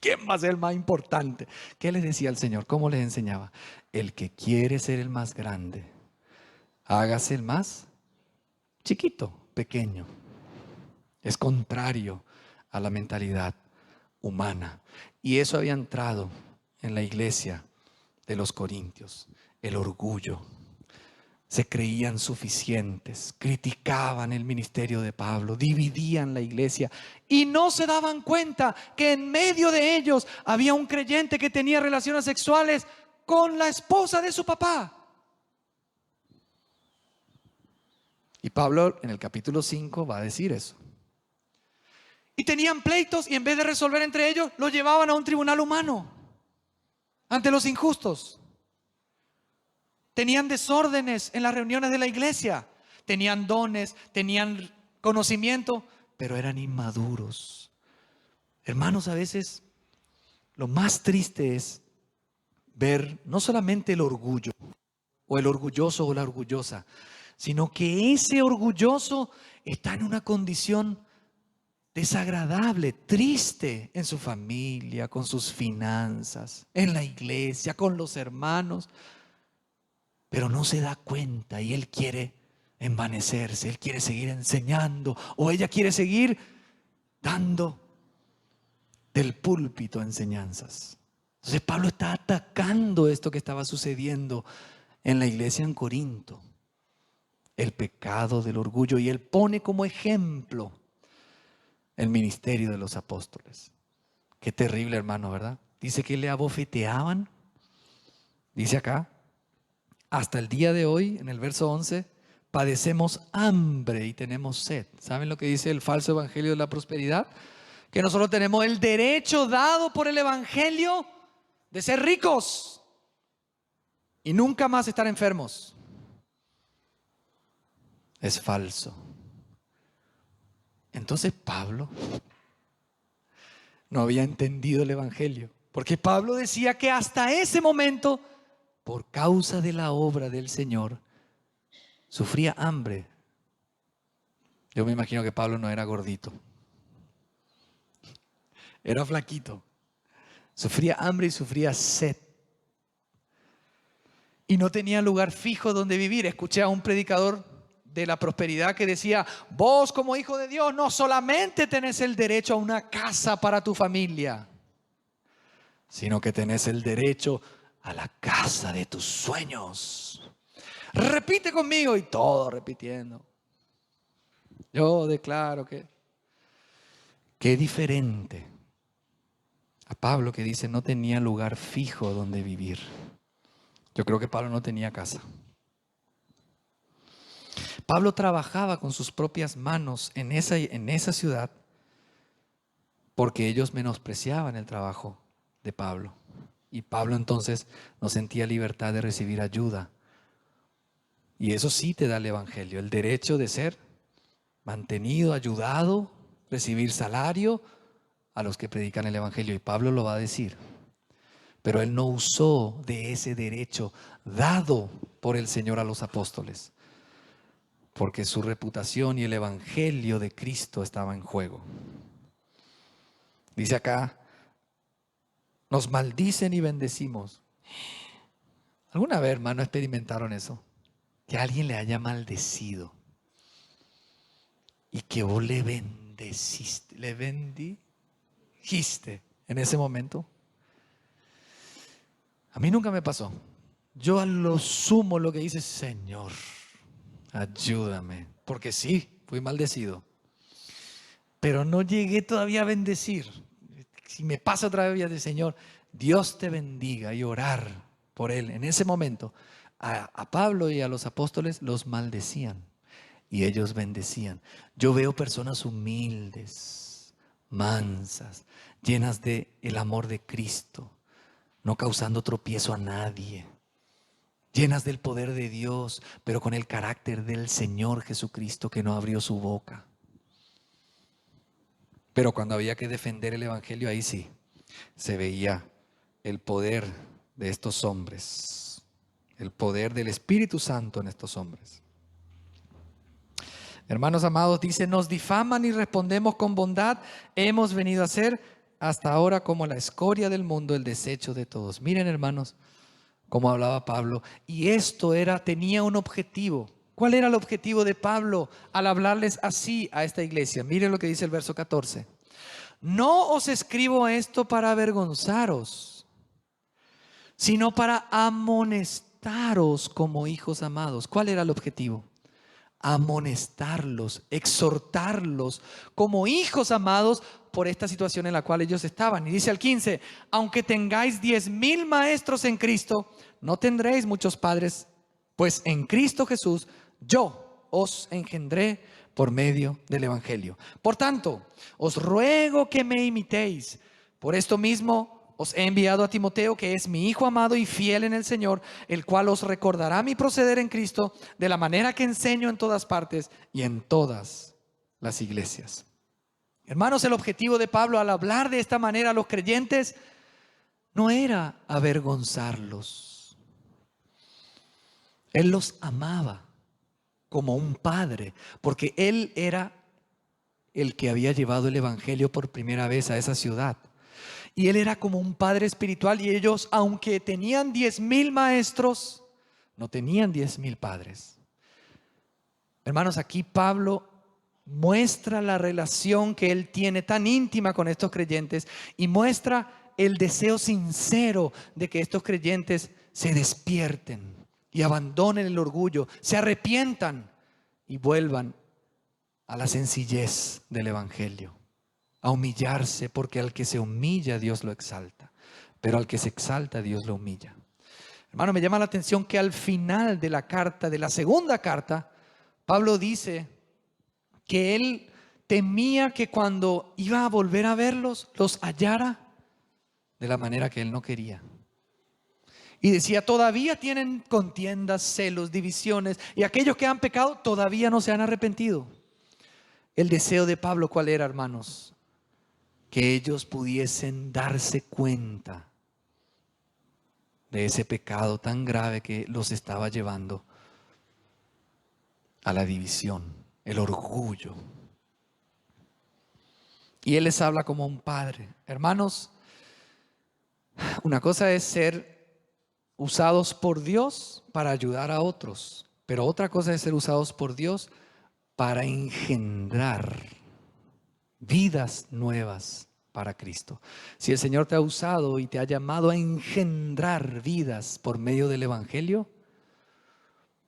¿Quién va a ser el más importante? ¿Qué les decía el Señor? ¿Cómo les enseñaba? El que quiere ser el más grande, hágase el más chiquito, pequeño. Es contrario a la mentalidad humana. Y eso había entrado en la iglesia de los corintios, el orgullo. Se creían suficientes, criticaban el ministerio de Pablo, dividían la iglesia y no se daban cuenta que en medio de ellos había un creyente que tenía relaciones sexuales con la esposa de su papá. Y Pablo en el capítulo 5 va a decir eso. Y tenían pleitos y en vez de resolver entre ellos, lo llevaban a un tribunal humano, ante los injustos. Tenían desórdenes en las reuniones de la iglesia. Tenían dones, tenían conocimiento, pero eran inmaduros. Hermanos, a veces lo más triste es ver no solamente el orgullo, o el orgulloso o la orgullosa, sino que ese orgulloso está en una condición desagradable, triste en su familia, con sus finanzas, en la iglesia, con los hermanos. Pero no se da cuenta y él quiere envanecerse, él quiere seguir enseñando o ella quiere seguir dando del púlpito enseñanzas. Entonces Pablo está atacando esto que estaba sucediendo en la iglesia en Corinto, el pecado del orgullo, y él pone como ejemplo el ministerio de los apóstoles. Qué terrible, hermano, ¿verdad? Dice que le abofeteaban, dice acá. Hasta el día de hoy, en el verso 11, padecemos hambre y tenemos sed. ¿Saben lo que dice el falso evangelio de la prosperidad? Que nosotros tenemos el derecho dado por el evangelio de ser ricos y nunca más estar enfermos. Es falso. Entonces Pablo no había entendido el evangelio, porque Pablo decía que hasta ese momento, por causa de la obra del Señor, sufría hambre. Yo me imagino que Pablo no era gordito, era flaquito. Sufría hambre y sufría sed. Y no tenía lugar fijo donde vivir. Escuché a un predicador de la prosperidad que decía, vos como hijo de Dios no solamente tenés el derecho a una casa para tu familia, sino que tenés el derecho a la casa de tus sueños. Repite conmigo, y todo repitiendo. Yo declaro que qué diferente a Pablo, que dice no tenía lugar fijo donde vivir. Yo creo que Pablo no tenía casa. Pablo trabajaba con sus propias manos en esa ciudad porque ellos menospreciaban el trabajo de Pablo. Y Pablo entonces no sentía libertad de recibir ayuda. Y eso sí te da el evangelio, el derecho de ser mantenido, ayudado, recibir salario a los que predican el evangelio. Y Pablo lo va a decir. Pero él no usó de ese derecho dado por el Señor a los apóstoles, porque su reputación y el evangelio de Cristo estaba en juego. Dice acá, nos maldicen y bendecimos. ¿Alguna vez, hermano, experimentaron eso? Que alguien le haya maldecido y que vos le bendeciste, le bendijiste en ese momento. A mí nunca me pasó. Yo a lo sumo lo que hice, Señor, ayúdame, porque sí, fui maldecido. Pero no llegué todavía a bendecir. Si me pasa otra vez, voy a decir, Señor, Dios te bendiga, y orar por él. En ese momento, a Pablo y a los apóstoles los maldecían y ellos bendecían. Yo veo personas humildes, mansas, llenas de el amor de Cristo, no causando tropiezo a nadie, llenas del poder de Dios, pero con el carácter del Señor Jesucristo, que no abrió su boca. Pero cuando había que defender el evangelio, ahí sí se veía el poder de estos hombres, el poder del Espíritu Santo en estos hombres. Hermanos amados, dice, nos difaman y respondemos con bondad. Hemos venido a ser hasta ahora como la escoria del mundo, el desecho de todos. Miren, hermanos, cómo hablaba Pablo. Y esto tenía un objetivo. ¿Cuál era el objetivo de Pablo al hablarles así a esta iglesia? Miren lo que dice el verso 14. No os escribo esto para avergonzaros, sino para amonestaros como hijos amados. ¿Cuál era el objetivo? Amonestarlos, exhortarlos como hijos amados por esta situación en la cual ellos estaban. Y dice al 15, aunque tengáis 10,000 maestros en Cristo, no tendréis muchos padres, pues en Cristo Jesús yo os engendré por medio del Evangelio. Por tanto, os ruego que me imitéis. Por esto mismo os he enviado a Timoteo, que es mi hijo amado y fiel en el Señor, el cual os recordará mi proceder en Cristo de la manera que enseño en todas partes y en todas las iglesias. Hermanos, el objetivo de Pablo al hablar de esta manera a los creyentes no era avergonzarlos. Él los amaba como un padre, porque él era el que había llevado el evangelio por primera vez a esa ciudad. Y él era como un padre espiritual, y ellos, aunque tenían 10,000 maestros, no tenían 10,000 padres. Hermanos, aquí Pablo muestra la relación que él tiene tan íntima con estos creyentes y muestra el deseo sincero de que estos creyentes se despierten y abandonen el orgullo, se arrepientan y vuelvan a la sencillez del evangelio, a humillarse, porque al que se humilla Dios lo exalta, pero al que se exalta Dios lo humilla. Hermano, me llama la atención que al final de la carta, de la segunda carta, Pablo dice que él temía que cuando iba a volver a verlos, los hallara de la manera que él no quería. Y decía, todavía tienen contiendas, celos, divisiones, y aquellos que han pecado todavía no se han arrepentido. El deseo de Pablo, ¿cuál era, hermanos? Que ellos pudiesen darse cuenta de ese pecado tan grave que los estaba llevando a la división, el orgullo. Y él les habla como un padre. Hermanos, una cosa es ser usados por Dios para ayudar a otros, pero otra cosa es ser usados por Dios para engendrar vidas nuevas para Cristo. Si el Señor te ha usado y te ha llamado a engendrar vidas por medio del evangelio,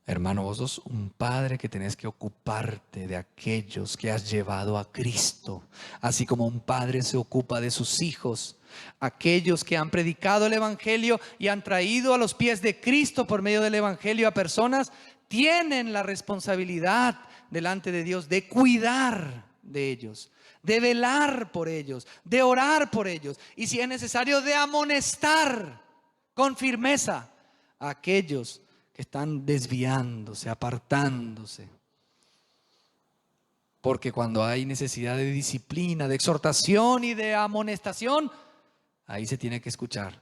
hermano, vos sos un padre que tenés que ocuparte de aquellos que has llevado a Cristo, así como un padre se ocupa de sus hijos. Aquellos que han predicado el evangelio y han traído a los pies de Cristo por medio del evangelio a personas, tienen la responsabilidad delante de Dios de cuidar de ellos, de velar por ellos, de orar por ellos, y si es necesario, de amonestar con firmeza a aquellos que están desviándose, apartándose. Porque cuando hay necesidad de disciplina, de exhortación y de amonestación, ahí se tiene que escuchar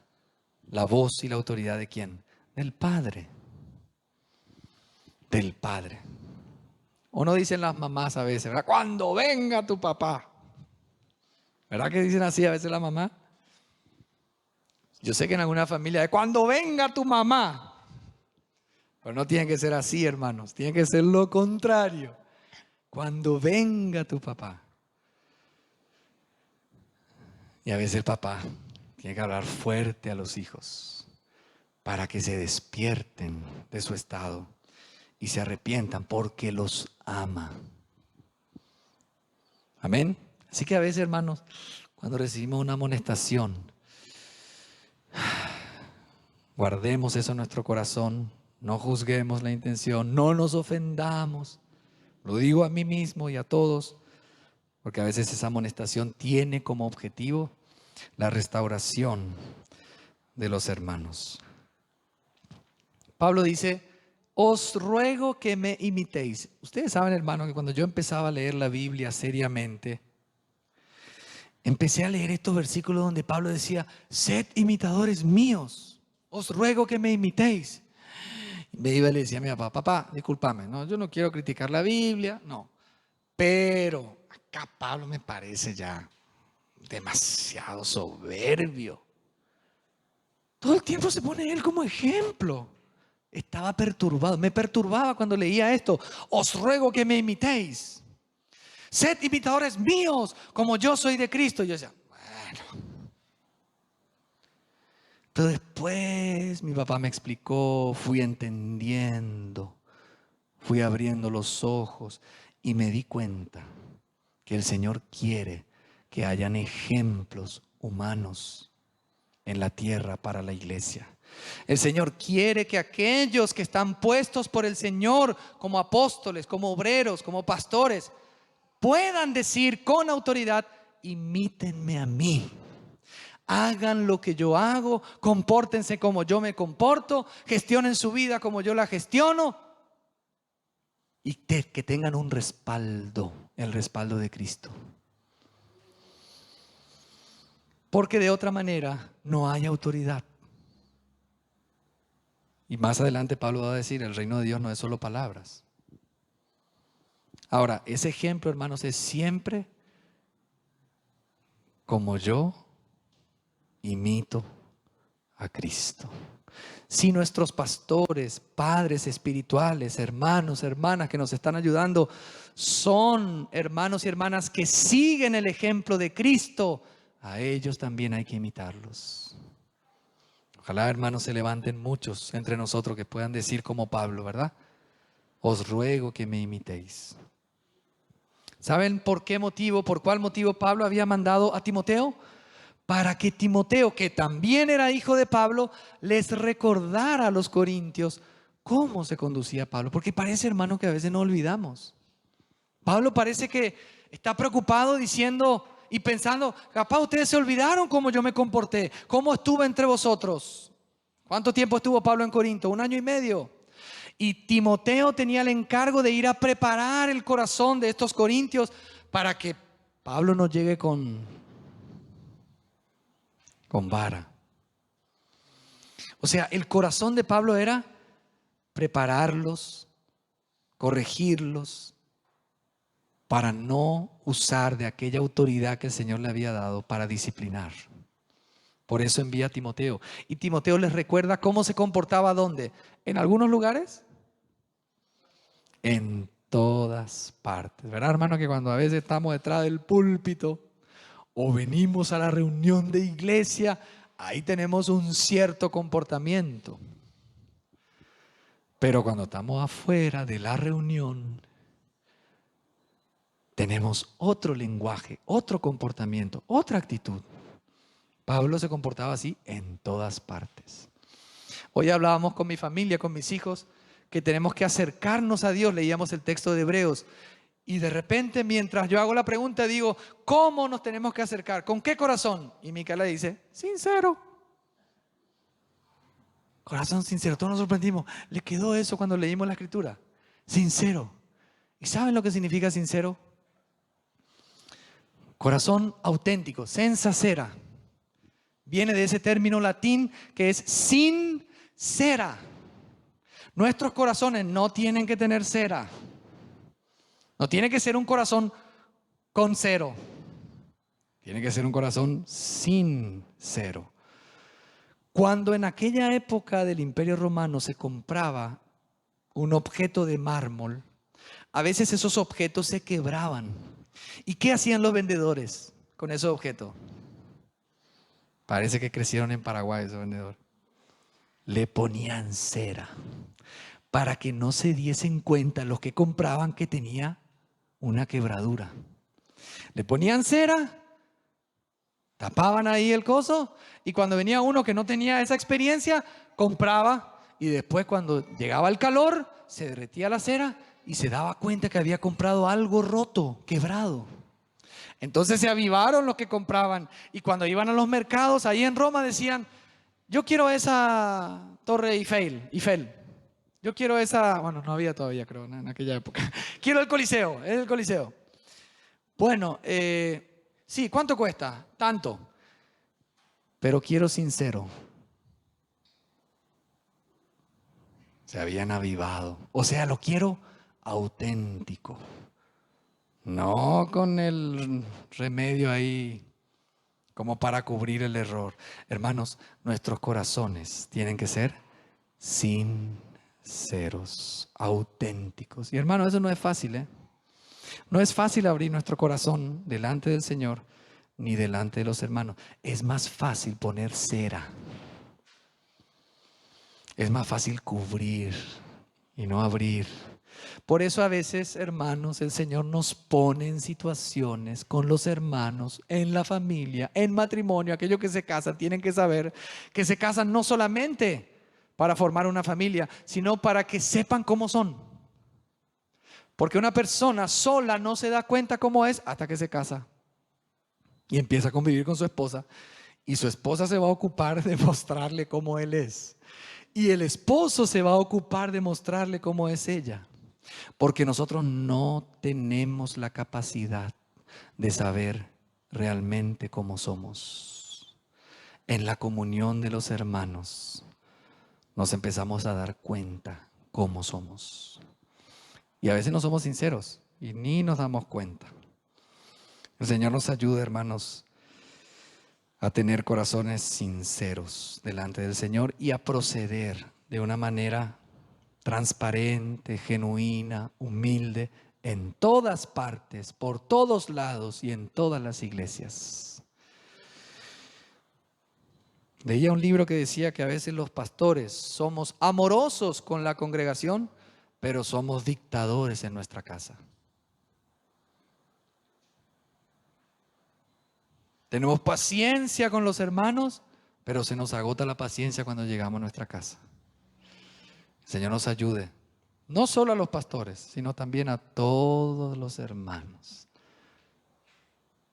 la voz y la autoridad de ¿quién? Del Padre. Del Padre. O no dicen las mamás a veces, ¿verdad? Cuando venga tu papá. ¿Verdad que dicen así a veces la mamá? Yo sé que en alguna familia es cuando venga tu mamá. Pero no tiene que ser así, hermanos. Tiene que ser lo contrario. Cuando venga tu papá. Y a veces el papá tiene que hablar fuerte a los hijos para que se despierten de su estado y se arrepientan porque los ama. Amén. Así que a veces, hermanos, cuando recibimos una amonestación, guardemos eso en nuestro corazón, no juzguemos la intención, no nos ofendamos. Lo digo a mí mismo y a todos, porque a veces esa amonestación tiene como objetivo la restauración de los hermanos. Pablo dice, os ruego que me imitéis. Ustedes saben, hermano, que cuando yo empezaba a leer la Biblia seriamente, empecé a leer estos versículos donde Pablo decía, sed imitadores míos, os ruego que me imitéis. Me iba y le decía a mi papá, papá, discúlpame, no, yo no quiero criticar la Biblia, no, Pero acá Pablo me parece ya demasiado soberbio. Todo el tiempo se pone él como ejemplo. Estaba perturbado, me perturbaba cuando leía esto. Os ruego que me imitéis. Sed imitadores míos, como yo soy de Cristo. Y yo decía, bueno. Pero después mi papá me explicó, fui entendiendo, fui abriendo los ojos y me di cuenta que el Señor quiere que hayan ejemplos humanos en la tierra para la iglesia. El Señor quiere que aquellos que están puestos por el Señor como apóstoles, como obreros, como pastores, puedan decir con autoridad, imítenme a mí. Hagan lo que yo hago, compórtense como yo me comporto, gestionen su vida como yo la gestiono y que tengan un respaldo, el respaldo de Cristo. Porque de otra manera no hay autoridad. Y más adelante Pablo va a decir, el reino de Dios no es solo palabras. Ahora, ese ejemplo, hermanos, es siempre como yo imito a Cristo. Si nuestros pastores, padres espirituales, hermanos, hermanas que nos están ayudando, son hermanos y hermanas que siguen el ejemplo de Cristo, a ellos también hay que imitarlos. Ojalá, hermanos, se levanten muchos entre nosotros que puedan decir como Pablo, ¿verdad? Os ruego que me imitéis. ¿Saben por qué motivo, por cuál motivo Pablo había mandado a Timoteo? Para que Timoteo, que también era hijo de Pablo, les recordara a los corintios cómo se conducía Pablo. Porque parece, hermano, que a veces no olvidamos. Pablo parece que está preocupado diciendo y pensando, capaz ustedes se olvidaron cómo yo me comporté, cómo estuve entre vosotros. ¿Cuánto tiempo estuvo Pablo en Corinto? 1 año y medio. Y Timoteo tenía el encargo de ir a preparar el corazón de estos corintios para que Pablo no llegue con vara. O sea, el corazón de Pablo era prepararlos, corregirlos, para no usar de aquella autoridad que el Señor le había dado para disciplinar. Por eso envía a Timoteo. Y Timoteo les recuerda cómo se comportaba ¿dónde? En algunos lugares, en todas partes. ¿Verdad, hermano? Que cuando a veces estamos detrás del púlpito o venimos a la reunión de iglesia, ahí tenemos un cierto comportamiento. Pero cuando estamos afuera de la reunión, tenemos otro lenguaje, otro comportamiento, otra actitud. Pablo se comportaba así en todas partes. Hoy hablábamos con mi familia, con mis hijos, que tenemos que acercarnos a Dios. Leíamos el texto de Hebreos. Y de repente, mientras yo hago la pregunta, digo, ¿cómo nos tenemos que acercar? ¿Con qué corazón? Y Micaela dice, sincero. Corazón sincero. Todos nos sorprendimos. Le quedó eso cuando leímos la escritura. Sincero. ¿Y saben lo que significa sincero? Corazón auténtico, senza cera. Viene de ese término latín que es sin cera. Nuestros corazones no tienen que tener cera. No tiene que ser un corazón con cero. Tiene que ser un corazón sincero. Cuando en aquella época del Imperio Romano se compraba un objeto de mármol, a veces esos objetos se quebraban. ¿Y qué hacían los vendedores con esos objetos? Parece que crecieron en Paraguay esos vendedores. Le ponían cera para que no se diesen cuenta los que compraban que tenía una quebradura. Le ponían cera, tapaban ahí el coso y cuando venía uno que no tenía esa experiencia, compraba y después cuando llegaba el calor, se derretía la cera y se daba cuenta que había comprado algo roto, quebrado. Entonces se avivaron los que compraban y cuando iban a los mercados ahí en Roma decían, yo quiero esa torre Eiffel. Yo quiero esa, bueno, no había todavía creo en aquella época. Quiero el Coliseo. Bueno, sí, ¿cuánto cuesta? Tanto. Pero quiero sincero. Se habían avivado. O sea, lo quiero auténtico. no con el remedio ahí como para cubrir el error. Hermanos, nuestros corazones tienen que ser sinceros, auténticos. Y hermano, eso no es fácil, ¿eh? No es fácil abrir nuestro corazón delante del Señor ni delante de los hermanos. Es más fácil poner cera. Es más fácil cubrir y no abrir. Por eso a veces, hermanos, el Señor nos pone en situaciones con los hermanos, en la familia, en matrimonio. Aquellos que se casan tienen que saber que se casan no solamente para formar una familia, sino para que sepan cómo son. Porque una persona sola no se da cuenta cómo es hasta que se casa y empieza a convivir con su esposa. Y su esposa se va a ocupar de mostrarle cómo él es. Y el esposo se va a ocupar de mostrarle cómo es ella. Porque nosotros no tenemos la capacidad de saber realmente cómo somos. En la comunión de los hermanos nos empezamos a dar cuenta cómo somos. Y a veces no somos sinceros y ni nos damos cuenta. El Señor nos ayude, hermanos, a tener corazones sinceros delante del Señor y a proceder de una manera transparente, genuina, humilde, en todas partes, por todos lados y en todas las iglesias. Leía un libro que decía que a veces los pastores somos amorosos con la congregación, pero somos dictadores en nuestra casa. Tenemos paciencia con los hermanos, pero se nos agota la paciencia cuando llegamos a nuestra casa. El Señor nos ayude, no solo a los pastores, sino también a todos los hermanos.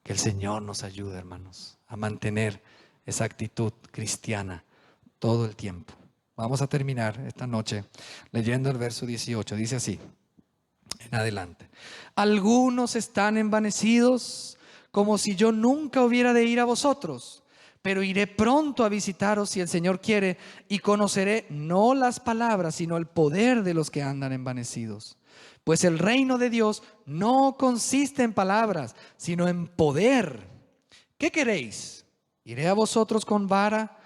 Que el Señor nos ayude, hermanos, a mantener esa actitud cristiana todo el tiempo. Vamos a terminar esta noche leyendo el verso 18. Dice así, en adelante. Algunos están envanecidos como si yo nunca hubiera de ir a vosotros, pero iré pronto a visitaros si el Señor quiere y conoceré no las palabras, sino el poder de los que andan envanecidos. Pues el reino de Dios no consiste en palabras, sino en poder. ¿Qué queréis? ¿Iré a vosotros con vara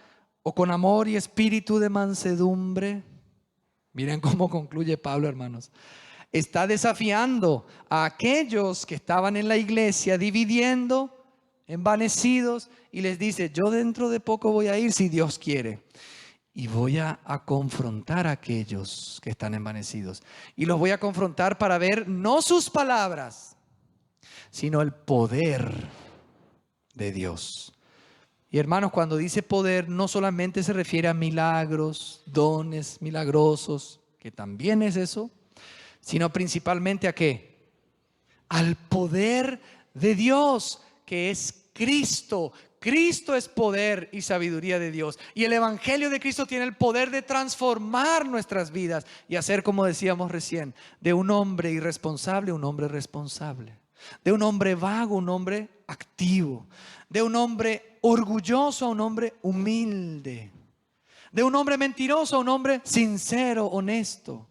o con amor y espíritu de mansedumbre? Miren cómo concluye Pablo, hermanos. Está desafiando a aquellos que estaban en la iglesia dividiendo, envanecidos, y les dice, yo dentro de poco voy a ir si Dios quiere. Y voy a confrontar a aquellos que están envanecidos. Y los voy a confrontar para ver no sus palabras, sino el poder de Dios. Y hermanos, cuando dice poder, no solamente se refiere a milagros, dones milagrosos, que también es eso, sino principalmente ¿a qué? Al poder de Dios, que es Cristo. Cristo es poder y sabiduría de Dios. Y el Evangelio de Cristo tiene el poder de transformar nuestras vidas y hacer, como decíamos recién, de un hombre irresponsable un hombre responsable. De un hombre vago un hombre activo. De un hombre orgulloso a un hombre humilde. De un hombre mentiroso a un hombre sincero, honesto.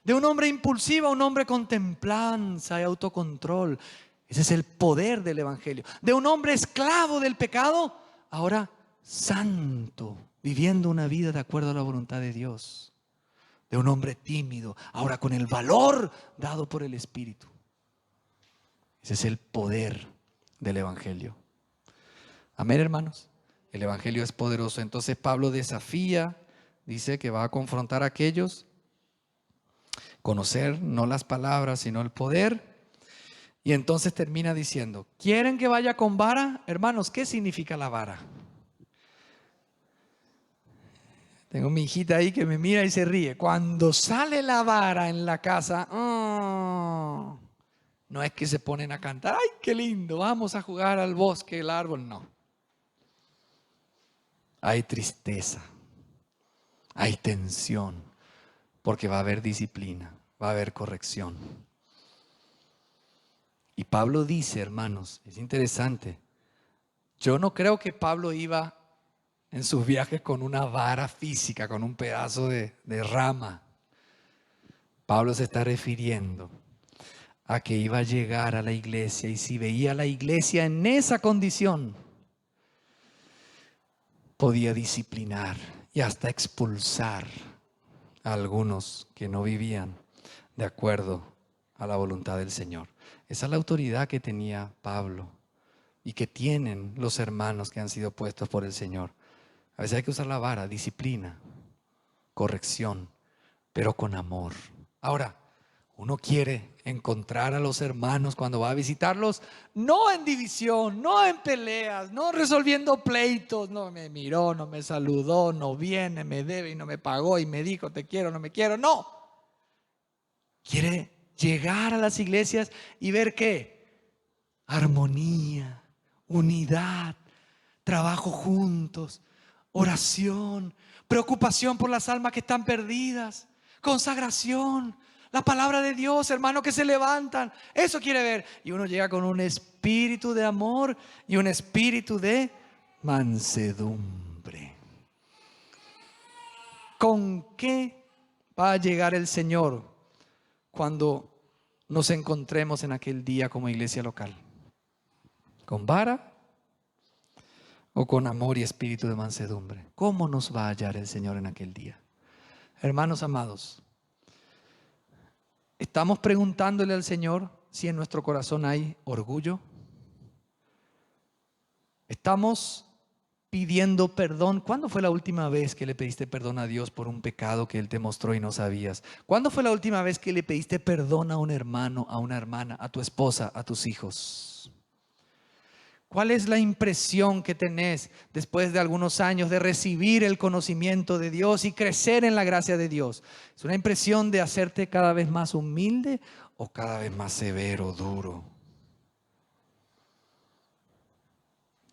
De un hombre impulsivo a un hombre con templanza y autocontrol. Ese es el poder del Evangelio. De un hombre esclavo del pecado, ahora santo, viviendo una vida de acuerdo a la voluntad de Dios. De un hombre tímido, ahora con el valor dado por el Espíritu. Ese es el poder del Evangelio. Amén, hermanos. El Evangelio es poderoso. Entonces Pablo desafía, dice que va a confrontar a aquellos, conocer no las palabras sino el poder. Y entonces termina diciendo, ¿quieren que vaya con vara? Hermanos, ¿qué significa la vara? Tengo mi hijita ahí que me mira y se ríe. Cuando sale la vara en la casa, no es que se ponen a cantar, ¡ay, qué lindo! Vamos a jugar al bosque, el árbol. No. Hay tristeza, hay tensión, porque va a haber disciplina, va a haber corrección. Y Pablo dice, hermanos, es interesante, yo no creo que Pablo iba en sus viajes con una vara física, con un pedazo de rama. Pablo se está refiriendo a que iba a llegar a la iglesia, y si veía a la iglesia en esa condición, podía disciplinar y hasta expulsar a algunos que no vivían de acuerdo a la voluntad del Señor. Esa es la autoridad que tenía Pablo y que tienen los hermanos que han sido puestos por el Señor. A veces hay que usar la vara, disciplina, corrección, pero con amor. Ahora, uno quiere encontrar a los hermanos cuando va a visitarlos, no en división, no en peleas, no resolviendo pleitos. No me miró, no me saludó, no viene, me debe y no me pagó y me dijo te quiero, no me quiero. No. Quiere llegar a las iglesias y ver qué: armonía, unidad, trabajo juntos, oración, preocupación por las almas que están perdidas, consagración, la palabra de Dios, hermanos que se levantan. Eso quiere ver. Y uno llega con un espíritu de amor y un espíritu de mansedumbre. ¿Con qué va a llegar el Señor cuando nos encontremos en aquel día como iglesia local? ¿Con vara o con amor y espíritu de mansedumbre? ¿Cómo nos va a hallar el Señor en aquel día? Hermanos amados, ¿estamos preguntándole al Señor si en nuestro corazón hay orgullo? ¿Estamos pidiendo perdón? ¿Cuándo fue la última vez que le pediste perdón a Dios por un pecado que Él te mostró y no sabías? ¿Cuándo fue la última vez que le pediste perdón a un hermano, a una hermana, a tu esposa, a tus hijos? ¿Cuál es la impresión que tenés después de algunos años de recibir el conocimiento de Dios y crecer en la gracia de Dios? ¿Es una impresión de hacerte cada vez más humilde o cada vez más severo, duro?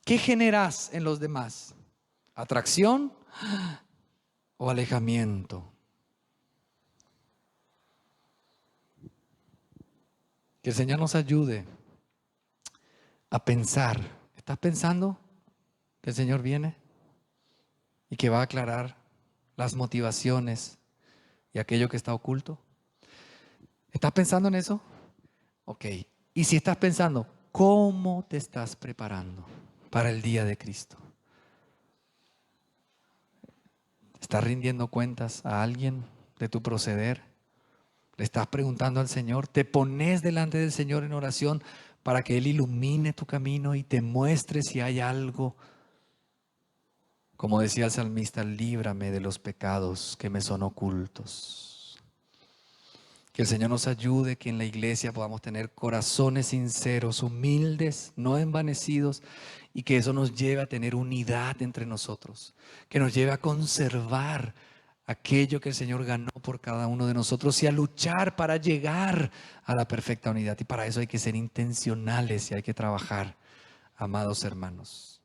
¿Qué generas en los demás? ¿Atracción o alejamiento? Que el Señor nos ayude a pensar. ¿Estás pensando que el Señor viene y que va a aclarar las motivaciones y aquello que está oculto? ¿Estás pensando en eso? Ok. Y si estás pensando, ¿cómo te estás preparando para el día de Cristo? ¿Estás rindiendo cuentas a alguien de tu proceder? ¿Le estás preguntando al Señor? ¿Te pones delante del Señor en oración para que Él ilumine tu camino y te muestre si hay algo? Como decía el salmista, líbrame de los pecados que me son ocultos. Que el Señor nos ayude, que en la iglesia podamos tener corazones sinceros, humildes, no envanecidos, y que eso nos lleve a tener unidad entre nosotros, que nos lleve a conservar aquello que el Señor ganó por cada uno de nosotros y a luchar para llegar a la perfecta unidad. Y para eso hay que ser intencionales y hay que trabajar, amados hermanos.